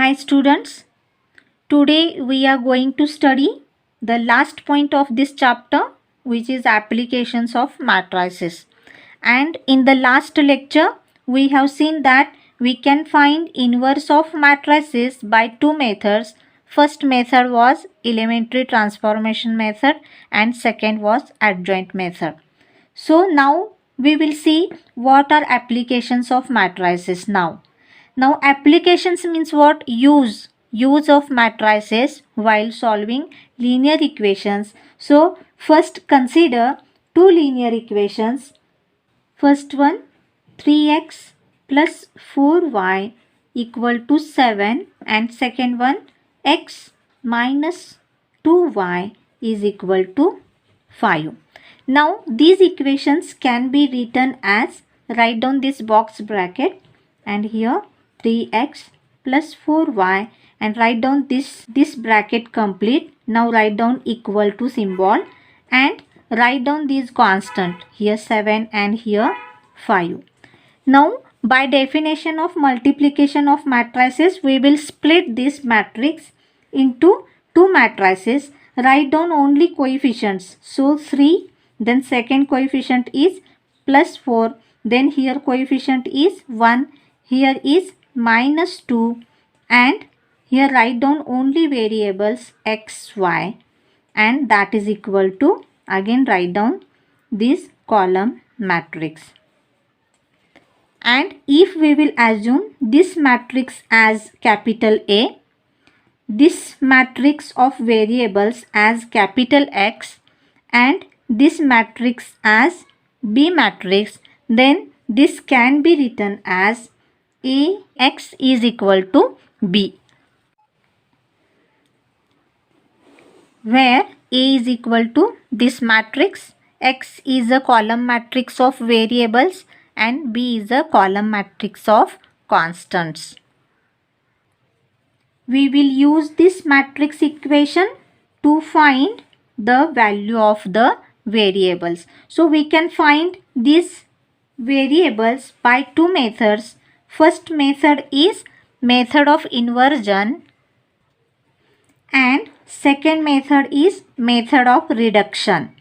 Hi students, today we are going to study the last point of this chapter, which is applications of matrices. And in the last lecture we have seen that we can find inverse of matrices by two methods. First method was elementary transformation method and second was adjoint method. So now we will see what are applications of matrices now. Now applications means what? Use of matrices while solving linear equations. So first consider two linear equations. First one, 3x plus 4y equal to 7, and second one, x minus 2y is equal to 5. Now these equations can be written as, write down this box bracket and here 3x plus 4y, and write down this bracket complete. Now write down equal to symbol and write down these constant, here 7 and here 5. Now by definition of multiplication of matrices, we will split this matrix into two matrices. Write down only coefficients. So 3, then second coefficient is plus 4, then here coefficient is 1, here is minus 2, and here write down only variables x, y, and that is equal to, again write down this column matrix. And if we will assume this matrix as capital A, this matrix of variables as capital X, and this matrix as B matrix, then this can be written as AX is equal to B, where A is equal to this matrix, X is a column matrix of variables, and B is a column matrix of constants. We will use this matrix equation to find the value of the variables. So we can find these variables by two methods. First method is method of inversion, and second method is method of reduction.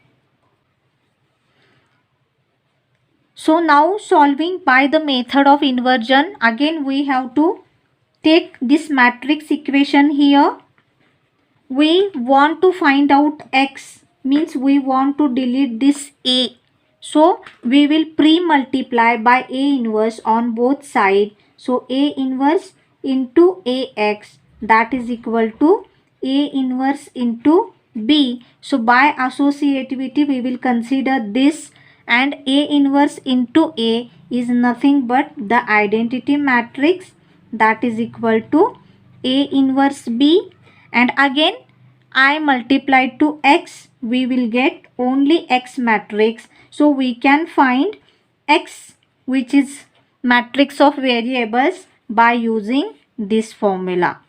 So now solving by the method of inversion, again we have to take this matrix equation here. We want to find out x, means we want to delete this a. So we will pre-multiply by a inverse on both sides. So a inverse into ax, that is equal to a inverse into b. So by associativity we will consider this, and a inverse into a is nothing but the identity matrix, that is equal to a inverse b, and again I multiplied to x, we will get only x matrix. So we can find x, which is matrix of variables, by using this formula.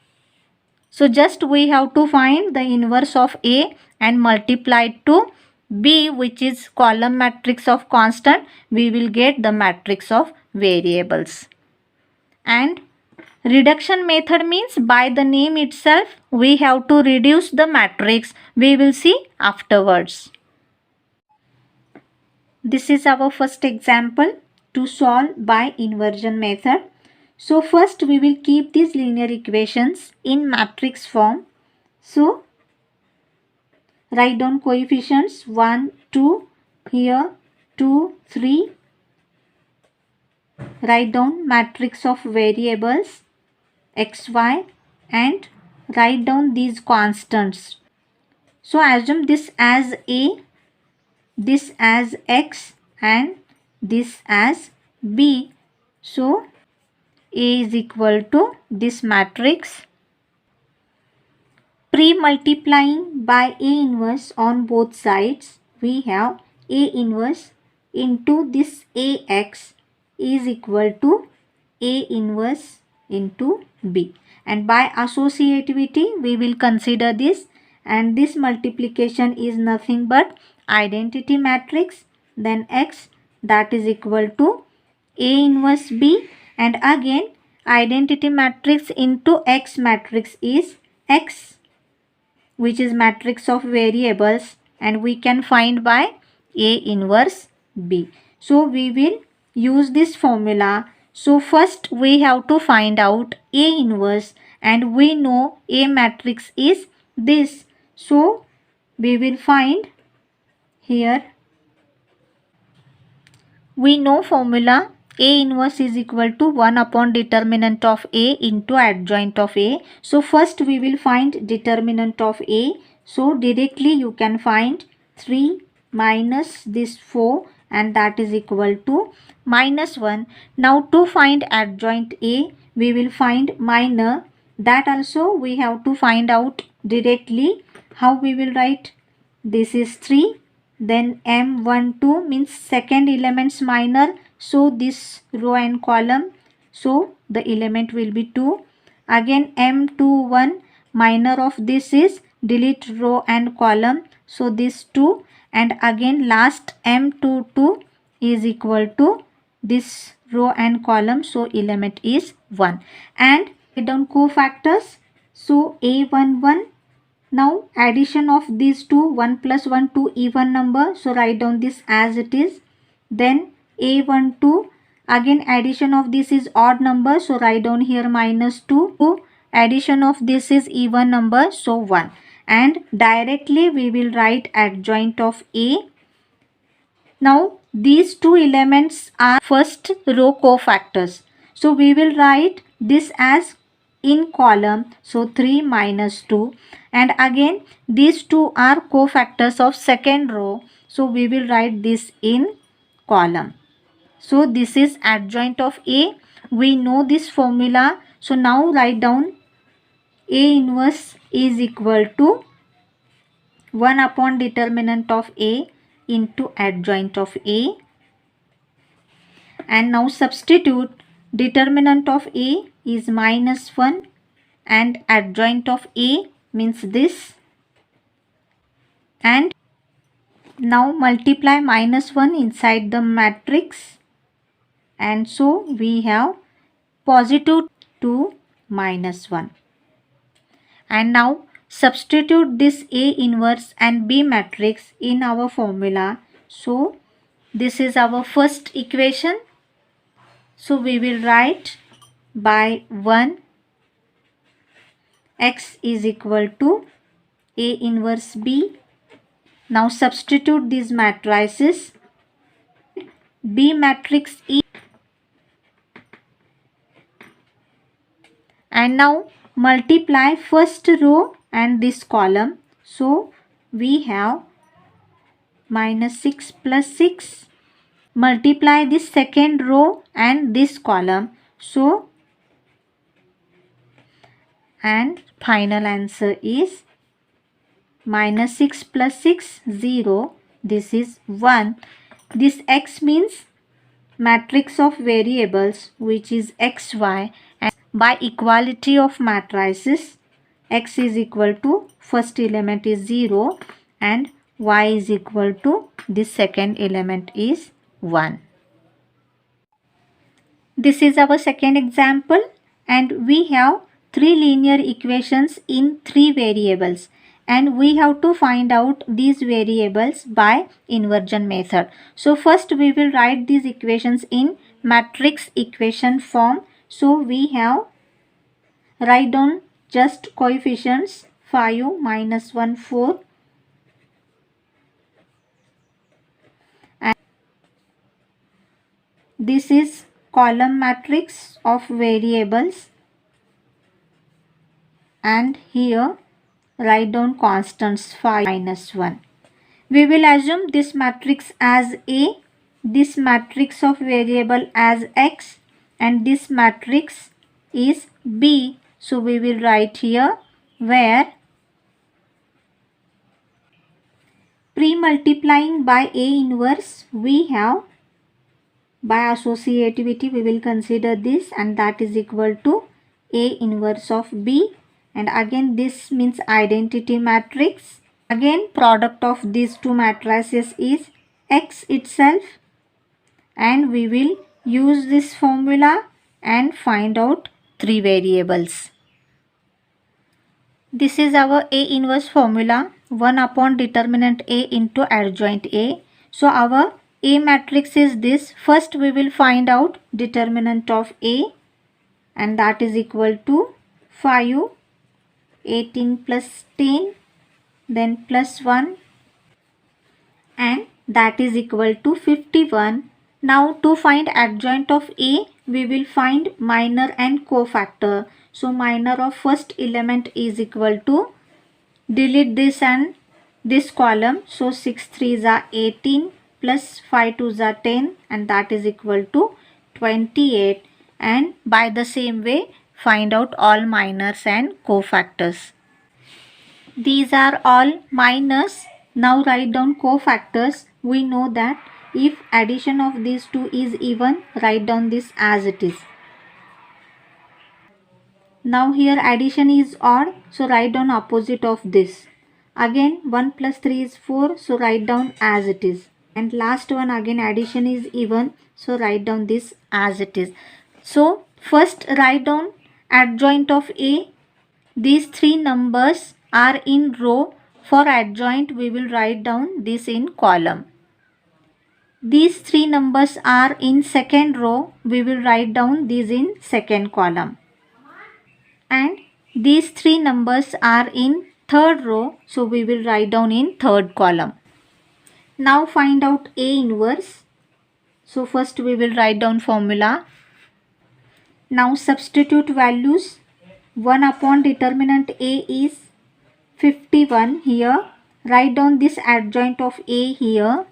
So just we have to find the inverse of A and multiply to B, which is column matrix of constant. We will get the matrix of variables. And reduction method means by the name itself we have to reduce the matrix. We will see afterwards. This is our first example to solve by inversion method. So first we will keep these linear equations in matrix form. So write down coefficients 1, 2, here 2, 3. Write down matrix of variables x, y, and write down these constants. So assume this as a, this as x, and this as b. So a is equal to this matrix. Pre-multiplying by A inverse on both sides, we have A inverse into this AX is equal to A inverse into B. And by associativity, we will consider this, and this multiplication is nothing but identity matrix, then X, that is equal to A inverse B, and again identity matrix into X matrix is X, which is matrix of variables, and we can find by A inverse B. So we will use this formula. So first we have to find out A inverse, and we know A matrix is this. So we will find here, we know formula A inverse is equal to 1 upon determinant of A into adjoint of A. So first we will find determinant of A. So directly you can find 3 minus this 4, and that is equal to minus 1. Now to find adjoint A, we will find minor. That also we have to find out directly. How we will write? This is 3. Then M12 means second element's minor. So this row and column. So the element will be 2. Again M21 minor of this is delete row and column. So this 2. And again last M22 is equal to this row and column. So element is 1. And write down cofactors. So A11. Now addition of these two, 1 plus 1, 2 even number. So write down this as it is. Then A12, again addition of this is odd number. So write down here minus 2. Addition of this is even number. So 1. And directly we will write adjoint of A. Now these two elements are first row cofactors. So we will write this as in column. So 3 minus 2. And again these two are cofactors of second row. So we will write this in column. So this is adjoint of A. We know this formula. So now write down A inverse is equal to 1 upon determinant of A into adjoint of A. And now substitute determinant of A is minus 1 and adjoint of A means this. And now multiply minus 1 inside the matrix. And so we have positive 2 minus 1. And now substitute this A inverse and B matrix in our formula. So this is our first equation. So we will write by 1 X is equal to A inverse B. Now substitute these matrices. B matrix E. And now multiply first row and this column. So we have minus 6 plus 6. Multiply this second row and this column. So and final answer is minus 6 plus 6, 0. This is 1. This X means matrix of variables, which is XY, and by equality of matrices, X is equal to first element is 0 and Y is equal to this second element is 1. This is our second example, and we have three linear equations in three variables, and we have to find out these variables by inversion method. So first we will write these equations in matrix equation form. So we have, write down just coefficients 5 minus 1 4, and this is column matrix of variables, and here write down constants 5 minus 1. We will assume this matrix as A, this matrix of variable as X, and this matrix is B. So we will write here where pre-multiplying by A inverse, we have by associativity we will consider this, and that is equal to A inverse of B. And again this means identity matrix. Again product of these two matrices is X itself, and we will use this formula and find out 3 variables. This is our A inverse formula, 1 upon determinant A into adjoint A. So our A matrix is this. First we will find out determinant of A, and that is equal to 5, 18 plus 10, then plus 1, and that is equal to 51. Now to find adjoint of A, we will find minor and cofactor. So minor of first element is equal to, delete this and this column. So 6 3s are 18 plus 5 2s are 10, and that is equal to 28. And by the same way, find out all minors and cofactors. These are all minors. Now write down cofactors. We know that if addition of these two is even, write down this as it is. Now here addition is odd, so write down opposite of this. Again 1 plus 3 is 4, so write down as it is. And last one, again addition is even, so write down this as it is. So first write down adjoint of A. These three numbers are in row. For adjoint we will write down this in column. These three numbers are in second row. We will write down these in second column. And these three numbers are in third row, so we will write down in third column. Now find out A inverse. So first we will write down formula. Now substitute values. 1 upon determinant A is 51 here. Write down this adjoint of A here,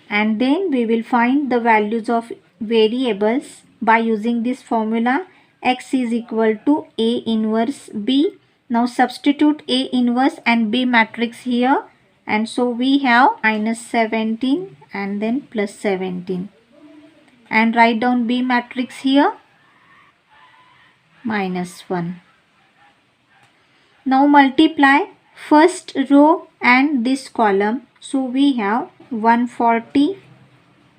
and then we will find the values of variables by using this formula. X is equal to A inverse B. Now substitute A inverse and B matrix here, and so we have minus 17 and then plus 17, and write down B matrix here, minus 1. Now multiply first row and this column. So we have 140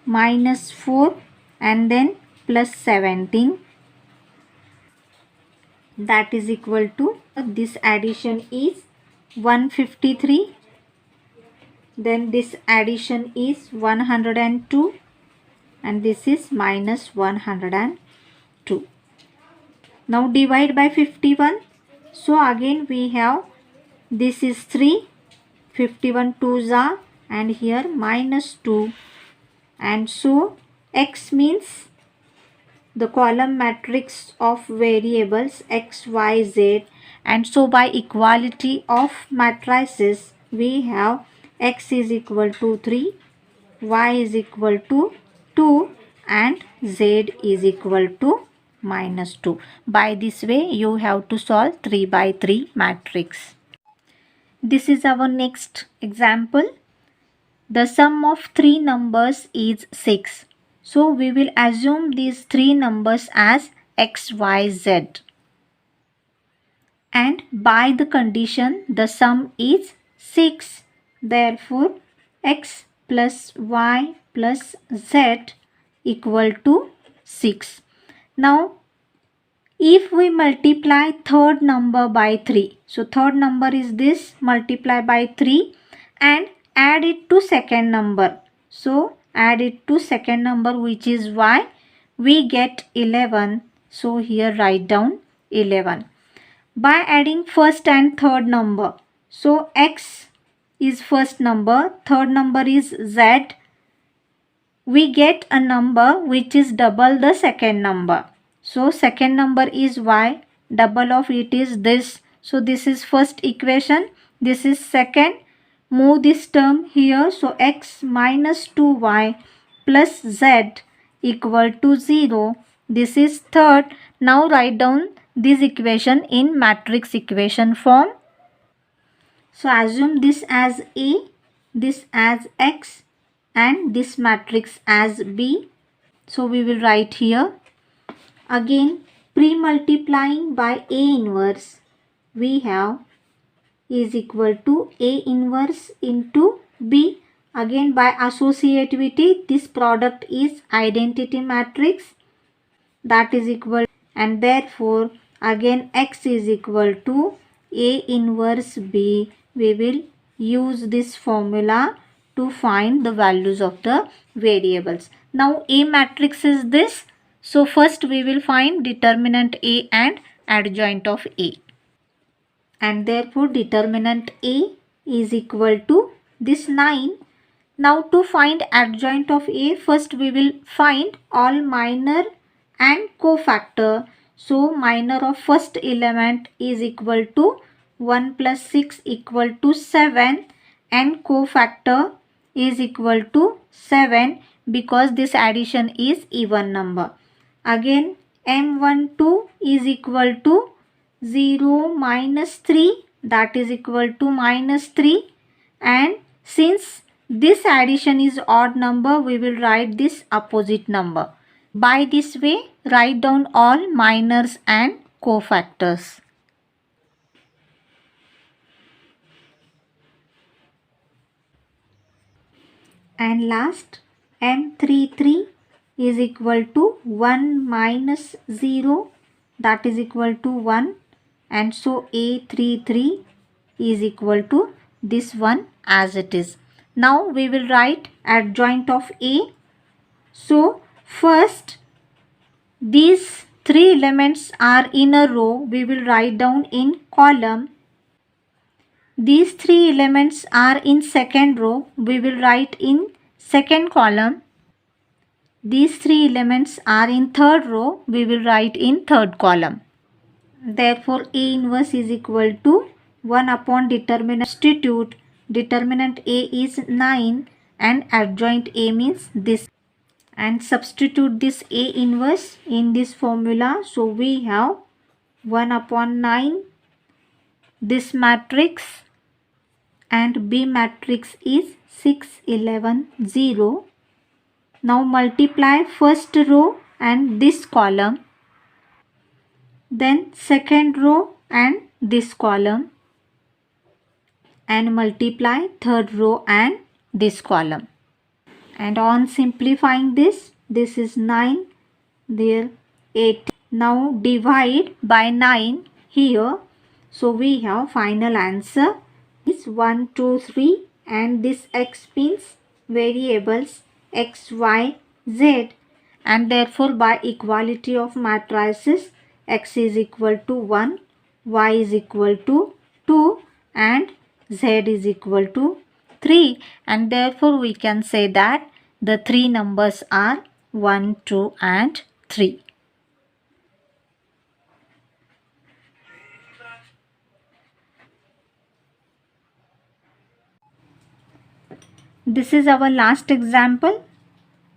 minus 4 and then plus 17. That is equal to, this addition is 153. Then this addition is 102. And this is minus 102. Now divide by 51. So again we have, this is 3, 51 2s are, and here minus 2, and so X means the column matrix of variables X, Y, Z, and so by equality of matrices we have X is equal to 3, Y is equal to 2, and Z is equal to minus 2. By this way you have to solve 3 by 3 matrix. This is our next example. The sum of three numbers is 6. So we will assume these three numbers as X, Y, Z. And by the condition the sum is 6. Therefore X plus Y plus Z equal to 6. Now if we multiply third number by 3, so third number is this, multiply by 3 and add it to second number. So add it to second number, which is Y, we get 11. So here write down 11. By adding first and third number, so X is first number, third number is Z, we get a number which is double the second number. So second number is Y, double of it is this. So this is first equation, this is second. Move this term here, so X minus 2Y plus Z equal to 0. This is third. Now write down this equation in matrix equation form. So assume this as A, this as X, and this matrix as B. So we will write here. Again pre-multiplying by A inverse, we have is equal to A inverse into B. Again by associativity, this product is identity matrix, that is equal and therefore again x is equal to A inverse B. We will use this formula to find the values of the variables. Now A matrix is this. So first we will find determinant A and adjoint of A. And therefore determinant A is equal to this 9. Now to find adjoint of A, first we will find all minor and cofactor. So minor of first element is equal to 1 plus 6 equal to 7 and cofactor is equal to 7 because this addition is even number. Again M12 is equal to 0 minus 3, that is equal to minus 3, and since this addition is odd number, we will write this opposite number. By this way, write down all minors and cofactors. And last, M33 is equal to 1 minus 0, that is equal to 1, and so A33 is equal to this one as it is. Now we will write adjoint of A. So first these three elements are in a row, we will write down in column. These three elements are in second row, we will write in second column. These three elements are in third row, we will write in third column. Therefore A inverse is equal to 1 upon determinant. Substitute determinant A is 9 and adjoint A means this, and substitute this A inverse in this formula. So we have 1 upon 9 this matrix, and B matrix is 6 11 0. Now multiply first row and this column, then second row and this column, and multiply third row and this column. And on simplifying this is 9, there 8. Now divide by 9 here. So we have final answer is 1 2 3, and this x means variables x y z, and therefore by equality of matrices x is equal to 1, y is equal to 2, and z is equal to 3, and therefore we can say that the three numbers are 1 2 and 3. This is our last example,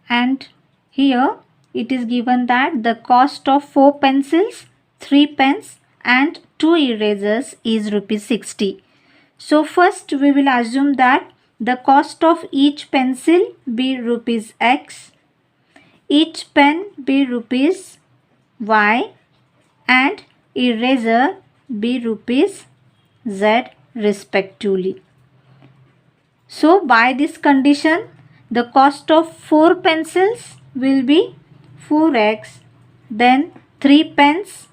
and here it is given that the cost of 4 pencils, 3 pens and 2 erasers is rupees 60. So first we will assume that the cost of each pencil be rupees X, each pen be rupees Y, and eraser be rupees Z respectively. So by this condition, the cost of 4 pencils will be 4x, then 3 pens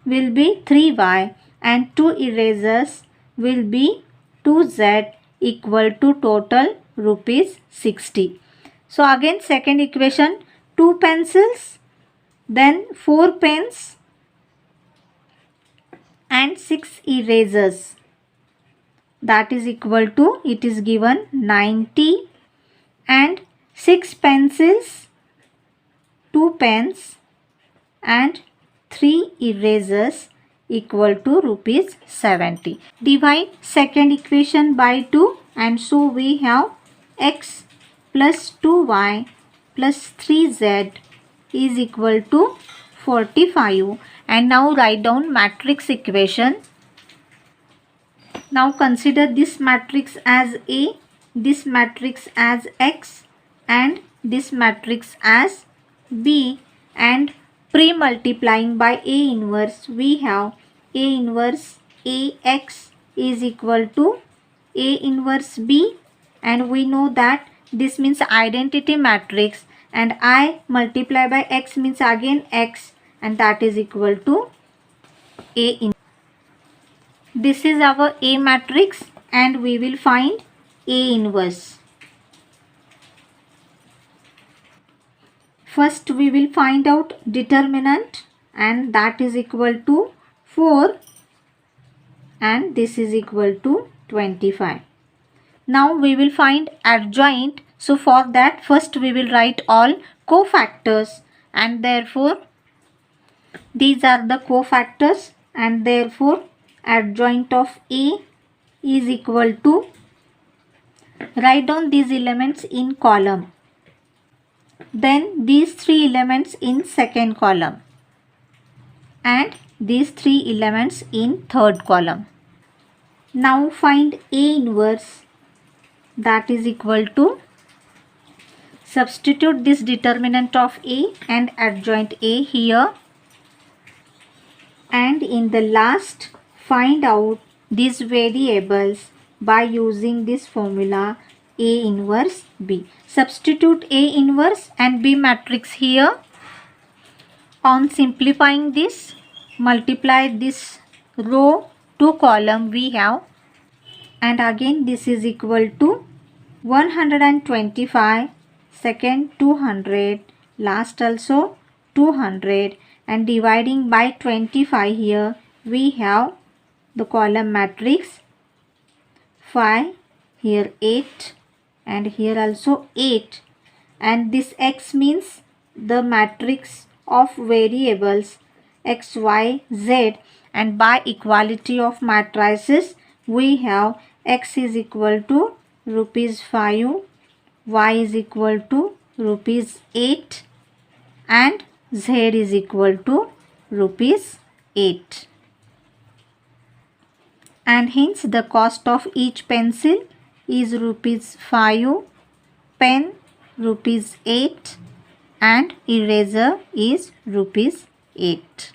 will be 3y, and 2 erasers will be 2z, equal to total rupees 60. So again second equation, 2 pencils, then 4 pens and 6 erasers, that is equal to, it is given 90, and 6 pencils, 2 pens and 3 erasers equal to rupees 70. Divide second equation by 2, and so we have x plus 2y plus 3z is equal to 45. And now write down matrix equation. Now consider this matrix as A, this matrix as X, and this matrix as B, and pre-multiplying by A inverse, we have A inverse AX is equal to A inverse B, and we know that this means identity matrix, and I multiply by X means again X, and that is equal to A in. This is our A matrix and we will find A inverse. First we will find out determinant, and that is equal to 4 and this is equal to 25. Now we will find adjoint. So for that first we will write all cofactors, and therefore these are the cofactors, and therefore adjoint of A is equal to, write down these elements in column, then these three elements in second column, and these three elements in third column. Now find A inverse, that is equal to, substitute this determinant of A and adjoint A here, and in the last find out these variables by using this formula A inverse B. Substitute A inverse and B matrix here. On simplifying this, multiply this row to column we have, and again this is equal to 125, second 200, last also 200, and dividing by 25 here we have the column matrix 5, here 8, and here also 8, and this X means the matrix of variables X, Y, Z, and by equality of matrices we have X is equal to rupees 5, Y is equal to rupees 8, and Z is equal to rupees 8. And hence the cost of each pencil is rupees 5, pen rupees 8, and eraser is rupees 8.